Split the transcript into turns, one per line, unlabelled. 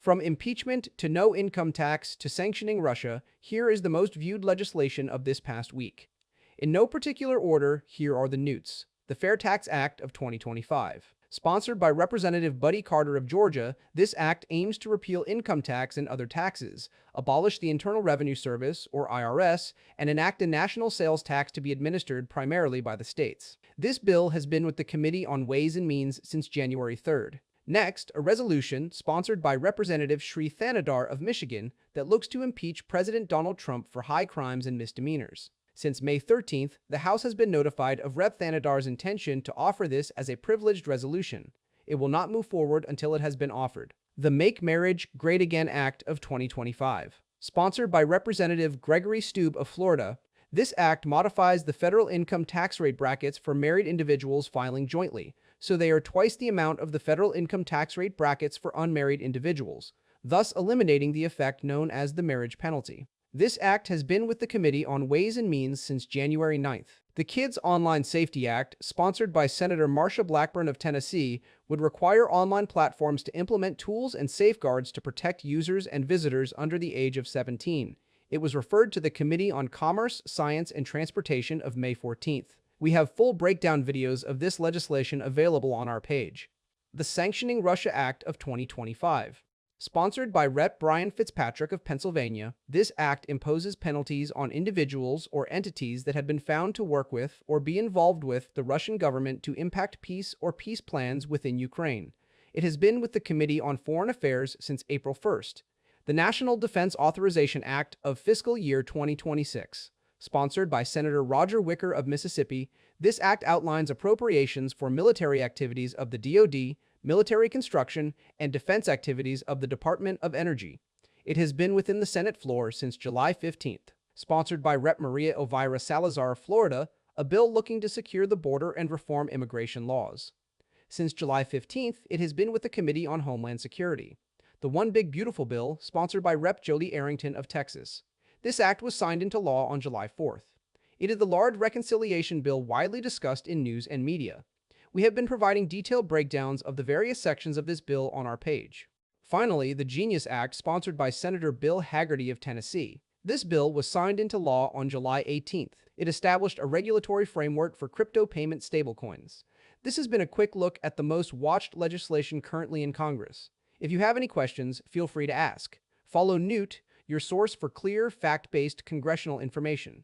From impeachment to no income tax to sanctioning Russia, here is the most viewed legislation of this past week. In no particular order, here are the newts. The Fair Tax Act of 2025. Sponsored by Representative Buddy Carter of Georgia, this act aims to repeal income tax and other taxes, abolish the Internal Revenue Service, or IRS, and enact a national sales tax to be administered primarily by the states. This bill has been with the Committee on Ways and Means since January 3rd. Next, a resolution sponsored by Representative Shri Thanadar of Michigan that looks to impeach President Donald Trump for high crimes and misdemeanors. Since May 13th, the House has been notified of Rep. Thanadar's intention to offer this as a privileged resolution. It will not move forward until it has been offered. The Make Marriage Great Again Act of 2025. Sponsored by Representative Gregory Stube of Florida, this act modifies the federal income tax rate brackets for married individuals filing jointly, so they are twice the amount of the federal income tax rate brackets for unmarried individuals, thus eliminating the effect known as the marriage penalty. This act has been with the Committee on Ways and Means since January 9th. The Kids Online Safety Act, sponsored by Senator Marsha Blackburn of Tennessee, would require online platforms to implement tools and safeguards to protect users and visitors under the age of 17. It was referred to the Committee on Commerce, Science, and Transportation of May 14th. We have full breakdown videos of this legislation available on our page. The Sanctioning Russia Act of 2025. Sponsored by Rep. Brian Fitzpatrick of Pennsylvania, this act imposes penalties on individuals or entities that have been found to work with or be involved with the Russian government to impact peace or peace plans within Ukraine. It has been with the Committee on Foreign Affairs since April 1st. The National Defense Authorization Act of Fiscal Year 2026. Sponsored by Senator Roger Wicker of Mississippi, this act outlines appropriations for military activities of the DoD, military construction, and defense activities of the Department of Energy. It has been within the Senate floor since July 15th. Sponsored by Rep. Maria Elvira Salazar of Florida, a bill looking to secure the border and reform immigration laws. Since July 15th, it has been with the Committee on Homeland Security. The One Big Beautiful Bill, sponsored by Rep. Jody Arrington of Texas. This act was signed into law on July 4th. It is the large reconciliation bill widely discussed in news and media. We have been providing detailed breakdowns of the various sections of this bill on our page. Finally, the Genius Act, sponsored by Senator Bill Hagerty of Tennessee. This bill was signed into law on July 18th. It established a regulatory framework for crypto payment stablecoins. This has been a quick look at the most watched legislation currently in Congress. If you have any questions, feel free to ask. Follow Newt, your source for clear, fact-based congressional information.